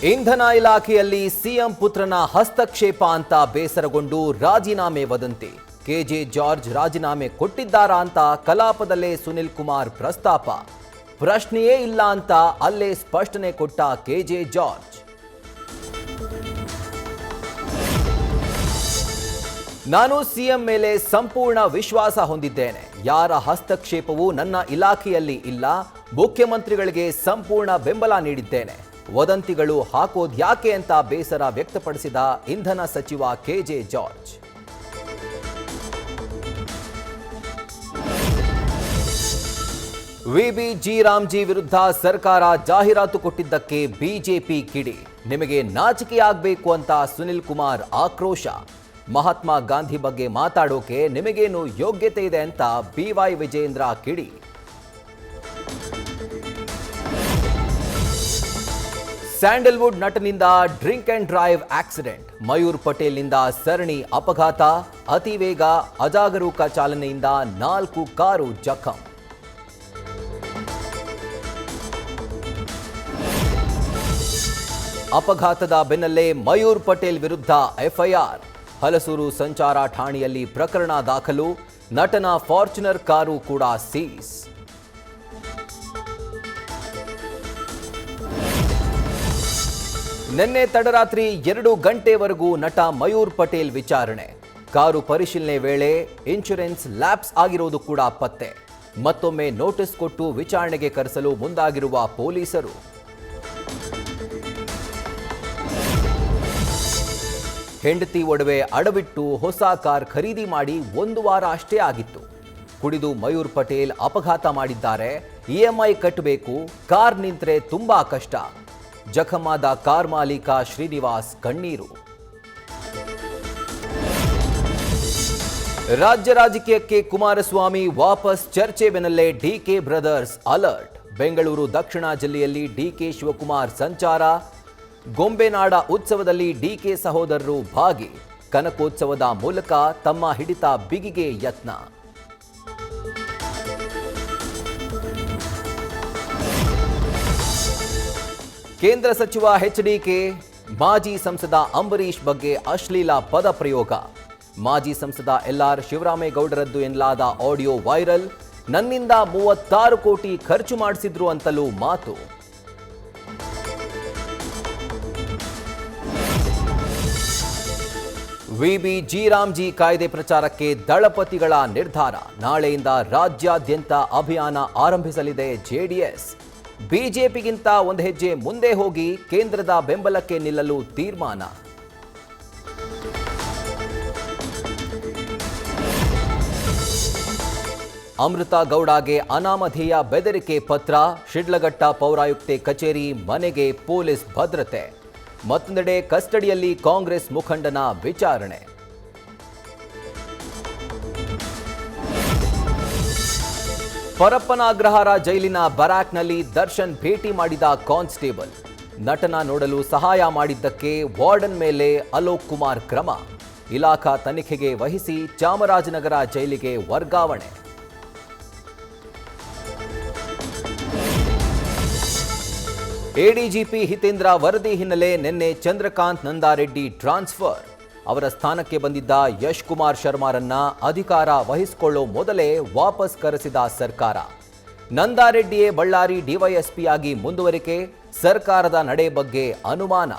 ಇಂಧನ ಇಲಾಖೆಯಲ್ಲಿ ಸಿಎಂ ಪುತ್ರನ ಹಸ್ತಕ್ಷೇಪ ಅಂತ ಬೇಸರಗೊಂಡು ರಾಜೀನಾಮೆ ವದಂತಿ. ಕೆಜೆ ಜಾರ್ಜ್ ರಾಜೀನಾಮೆ ಕೊಟ್ಟಿದ್ದಾರಾ ಅಂತ ಕಲಾಪದಲ್ಲೇ ಸುನಿಲ್ ಕುಮಾರ್ ಪ್ರಸ್ತಾಪ. ಪ್ರಶ್ನೆಯೇ ಇಲ್ಲ ಅಂತ ಅಲ್ಲೇ ಸ್ಪಷ್ಟನೆ ಕೊಟ್ಟ ಕೆಜೆ ಜಾರ್ಜ್. ನಾನು ಸಿಎಂ ಮೇಲೆ ಸಂಪೂರ್ಣ ವಿಶ್ವಾಸ ಹೊಂದಿದ್ದೇನೆ. ಯಾರ ಹಸ್ತಕ್ಷೇಪವೂ ನನ್ನ ಇಲಾಖೆಯಲ್ಲಿ ಇಲ್ಲ. ಮುಖ್ಯಮಂತ್ರಿಗಳಿಗೆ ಸಂಪೂರ್ಣ ಬೆಂಬಲ ನೀಡಿದ್ದೇನೆ. ವದಂತಿಗಳು ಹಾಕೋದ್ಯಾಕೆ ಅಂತ ಬೇಸರ ವ್ಯಕ್ತಪಡಿಸಿದ ಇಂಧನ ಸಚಿವ K J George. V B G Ramji ವಿರುದ್ಧ ಸರ್ಕಾರ ಜಾಹೀರಾತು ಕೊಟ್ಟಿದ್ದಕ್ಕೆ ಬಿಜೆಪಿ ಕಿಡಿ. ನಿಮಗೆ ನಾಚಿಕೆಯಾಗಬೇಕು ಅಂತ ಸುನಿಲ್ ಕುಮಾರ್ ಆಕ್ರೋಶ. ಮಹಾತ್ಮ ಗಾಂಧಿ ಬಗ್ಗೆ ಮಾತಾಡೋಕೆ ನಿಮಗೇನು ಯೋಗ್ಯತೆ ಇದೆ ಅಂತ ಬಿವೈ ವಿಜೇಂದ್ರ ಕಿಡಿ. ಸ್ಯಾಂಡಲ್ವುಡ್ ನಟನಿಂದ drink and drive accident. Mayur ಪಟೇಲ್ನಿಂದ ಸರಣಿ ಅಪಘಾತ. ಅತಿ ವೇಗ, ಅಜಾಗರೂಕ ಚಾಲನೆಯಿಂದ 4 ಕಾರು ಜಖಂ. ಅಪಘಾತದ ಬೆನ್ನಲ್ಲೇ ಮಯೂರ್ ಪಟೇಲ್ ವಿರುದ್ಧ ಎಫ್ಐಆರ್. ಹಲಸೂರು ಸಂಚಾರ ಠಾಣೆಯಲ್ಲಿ ಪ್ರಕರಣ ದಾಖಲು. ನಟನ ಫಾರ್ಚುನರ್ ಕಾರು ಕೂಡ ಸೀಸ್. ನಿನ್ನೆ ತಡರಾತ್ರಿ 2 ಗಂಟೆವರೆಗೂ ನಟ ಮಯೂರ್ ಪಟೇಲ್ ವಿಚಾರಣೆ. ಕಾರು ಪರಿಶೀಲನೆ ವೇಳೆ ಇನ್ಶೂರೆನ್ಸ್ ಲ್ಯಾಪ್ಸ್ ಆಗಿರೋದು ಕೂಡ ಪತ್ತೆ. ಮತ್ತೊಮ್ಮೆ ನೋಟಿಸ್ ಕೊಟ್ಟು ವಿಚಾರಣೆಗೆ ಕರೆಸಲು ಮುಂದಾಗಿರುವ ಪೊಲೀಸರು. ಹೆಂಡತಿ ಒಡವೆ ಅಡವಿಟ್ಟು ಹೊಸ ಕಾರ್ ಖರೀದಿ ಮಾಡಿ 1 ವಾರ ಅಷ್ಟೇ ಆಗಿತ್ತು. ಕುಡಿದು ಮಯೂರ್ ಪಟೇಲ್ ಅಪಘಾತ ಮಾಡಿದ್ದಾರೆ. ಇಎಂಐ ಕಟ್ಟಬೇಕು. ಕಾರ್ ನಿಂತ್ರೆ ತುಂಬಾ ಕಷ್ಟ. ಜಖಮಾದ ಕಾರ್ ಮಾಲೀಕ ಶ್ರೀನಿವಾಸ್ ಕಣ್ಣೀರು. ರಾಜ್ಯ ರಾಜಕೀಯಕ್ಕೆ ಕುಮಾರಸ್ವಾಮಿ ವಾಪಸ್. ಚರ್ಚೆ ಬೆನ್ನಲ್ಲೇ ಡಿಕೆ ಬ್ರದರ್ಸ್ ಅಲರ್ಟ್. ಬೆಂಗಳೂರು ದಕ್ಷಿಣ ಜಿಲ್ಲೆಯಲ್ಲಿ ಡಿಕೆ ಶಿವಕುಮಾರ್ ಸಂಚಾರ. ಗೊಂಬೆನಾಡ ಉತ್ಸವದಲ್ಲಿ ಡಿಕೆ ಸಹೋದರರು ಭಾಗಿ. ಕನಕೋತ್ಸವದ ಮೂಲಕ ತಮ್ಮ ಹಿಡಿತ ಬಿಗಿಗೆ ಯತ್ನ. ಕೇಂದ್ರ ಸಚಿವ ಎಚ್ಡಿಕೆ ಮಾಜಿ ಸಂಸದ ಅಂಬರೀಶ್ ಬಗ್ಗೆ ಅಶ್ಲೀಲ ಪದ ಪ್ರಯೋಗ. ಮಾಜಿ ಸಂಸದ ಎಲ್ಆರ್ ಶಿವರಾಮೇಗೌಡರದ್ದು ಎನ್ನಲಾದ ಆಡಿಯೋ ವೈರಲ್. ನನ್ನಿಂದ 36 ಕೋಟಿ ಖರ್ಚು ಮಾಡಿಸಿದ್ರು ಅಂತಲೂ ಮಾತು. ವಿಬಿ ಜಿ ರಾಮ್ಜಿ ಕಾಯ್ದೆ ಪ್ರಚಾರಕ್ಕೆ ದಳಪತಿಗಳ ನಿರ್ಧಾರ. ನಾಳೆಯಿಂದ ರಾಜ್ಯಾದ್ಯಂತ ಅಭಿಯಾನ ಆರಂಭಿಸಲಿದೆ ಜೆಡಿಎಸ್. ಬಿಜೆಪಿಗಿಂತ ಒಂದು ಹೆಜ್ಜೆ ಮುಂದೆ ಹೋಗಿ ಕೇಂದ್ರದ ಬೆಂಬಲಕ್ಕೆ ನಿಲ್ಲಲು ತೀರ್ಮಾನ. ಅಮೃತ ಗೌಡಗೆ ಅನಾಮಧೇಯ ಬೆದರಿಕೆ ಪತ್ರ. ಶಿಡ್ಲಘಟ್ಟ ಪೌರಾಯುಕ್ತೆ ಕಚೇರಿ ಮನೆಗೆ ಪೊಲೀಸ್ ಭದ್ರತೆ. ಮತ್ತೊಂದೆಡೆ ಕಸ್ಟಡಿಯಲ್ಲಿ ಕಾಂಗ್ರೆಸ್ ಮುಖಂಡನ ವಿಚಾರಣೆ. ಪರಪ್ಪನ ಅಗ್ರಹಾರ ಜೈಲಿನ ಬ್ಯಾರಾಕ್ನಲ್ಲಿ ದರ್ಶನ್ ಭೇಟಿ ಮಾಡಿದ ಕಾನ್ಸ್ಟೇಬಲ್. ನಟನ ನೋಡಲು ಸಹಾಯ ಮಾಡಿದ್ದಕ್ಕೆ ವಾರ್ಡನ್ ಮೇಲೆ ಅಲೋಕ್ ಕುಮಾರ್ ಕ್ರಮ. ಇಲಾಖಾ ತನಿಖೆಗೆ ವಹಿಸಿ ಚಾಮರಾಜನಗರ ಜೈಲಿಗೆ ವರ್ಗಾವಣೆ. ಎಡಿಜಿಪಿ ಹಿತೇಂದ್ರ ವರದಿ ಹಿನ್ನೆಲೆ ನಿನ್ನೆ ಚಂದ್ರಕಾಂತ್ ನಂದಾರೆಡ್ಡಿ ಟ್ರಾನ್ಸ್ಫರ್. ಅವರ ಸ್ಥಾನಕ್ಕೆ ಬಂದಿದ್ದ ಯಶ್ ಕುಮಾರ್ ಶರ್ಮಾರನ್ನ ಅಧಿಕಾರ ವಹಿಸಿಕೊಳ್ಳೋ ಮೊದಲೇ ವಾಪಸ್ ಕರೆಸಿದ ಸರ್ಕಾರ. ನಂದಾರೆಡ್ಡಿಯೇ ಬಳ್ಳಾರಿ ಡಿವೈಎಸ್ಪಿಯಾಗಿ ಮುಂದುವರಿಕೆ. ಸರ್ಕಾರದ ನಡೆ ಬಗ್ಗೆ ಅನುಮಾನ.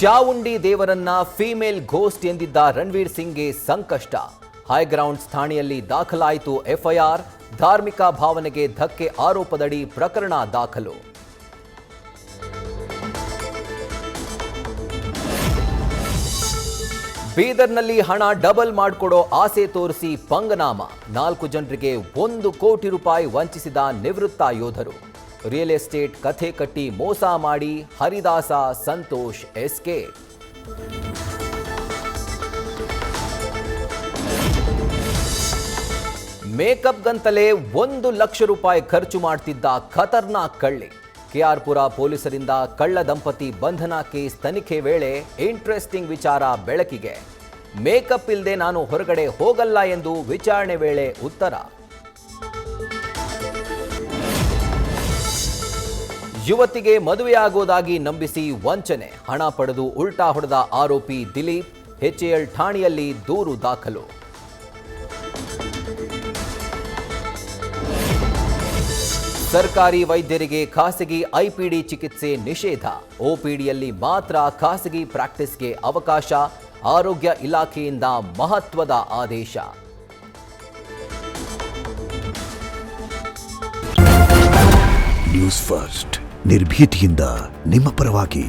ಚಾವುಂಡಿ ದೇವರನ್ನ ಫೀಮೇಲ್ ಘೋಸ್ಟ್ ಎಂದಿದ್ದ ರಣವೀರ್ ಸಿಂಗ್ಗೆ ಸಂಕಷ್ಟ. ಹೈಗ್ರೌಂಡ್ಸ್ ಠಾಣೆಯಲ್ಲಿ ದಾಖಲಾಯಿತು ಎಫ್ಐಆರ್. ಧಾರ್ಮಿಕ ಭಾವನೆಗೆ ಧಕ್ಕೆ ಆರೋಪದಡಿ ಪ್ರಕರಣ ದಾಖಲು. ಬೀದರ್ನಲ್ಲಿ ಹಣ ಡಬಲ್ ಮಾಡಿಕೊಡೋ ಆಸೆ ತೋರಿಸಿ ಪಂಗನಾಮ. 4 ಜನರಿಗೆ 1 ಕೋಟಿ ರೂಪಾಯಿ ವಂಚಿಸಿದ ನಿವೃತ್ತ ಯೋಧರು. ರಿಯಲ್ ಎಸ್ಟೇಟ್ ಕಥೆ ಕಟ್ಟಿ ಮೋಸ ಮಾಡಿ ಹರಿದಾಸ ಸಂತೋಷ್ ಎಸ್ಕೇಪ್. ಮೇಕಪ್ಗಂತಲೇ 1 ಲಕ್ಷ ರೂಪಾಯಿ ಖರ್ಚು ಮಾಡ್ತಿದ್ದ ಖತರ್ನಾಕ್ ಕಳ್ಳಿ. ಕೆಆರ್ಪುರ ಪೊಲೀಸರಿಂದ ಕಳ್ಳ ದಂಪತಿ ಬಂಧನ ಕೇಸ್ ತನಿಖೆ ವೇಳೆ ಇಂಟ್ರೆಸ್ಟಿಂಗ್ ವಿಚಾರ ಬೆಳಕಿಗೆ. ಮೇಕಪ್ ಇಲ್ಲದೆ ನಾನು ಹೊರಗಡೆ ಹೋಗಲ್ಲ ಎಂದು ವಿಚಾರಣೆ ವೇಳೆ ಉತ್ತರ. ಯುವತಿಗೆ ಮದುವೆಯಾಗುವುದಾಗಿ ನಂಬಿಸಿ ವಂಚನೆ, ಹಣ ಪಡೆದು ಉಲ್ಟಾ ಹೊಡೆದ ಆರೋಪಿ ದಿಲೀಪ್, ಎಚ್ಎಎಲ್ ಠಾಣೆಯಲ್ಲಿ ದೂರು ದಾಖಲು. ಸರ್ಕಾರಿ ವೈದ್ಯರಿಗೆ ಖಾಸಗಿ ಐಪಿಡಿ ಚಿಕಿತ್ಸೆ ನಿಷೇಧ, ಒಪಿಡಿಯಲ್ಲಿ ಮಾತ್ರ ಖಾಸಗಿ ಪ್ರಾಕ್ಟೀಸ್ಗೆ ಅವಕಾಶ, ಆರೋಗ್ಯ ಇಲಾಖೆಯಿಂದ ಮಹತ್ವದ ಆದೇಶ. ನ್ಯೂಸ್ ಫಸ್ಟ್, ನಿರ್ಭೀತಿಯಿಂದ ನಿಮ್ಮ ಪರವಾಗಿ.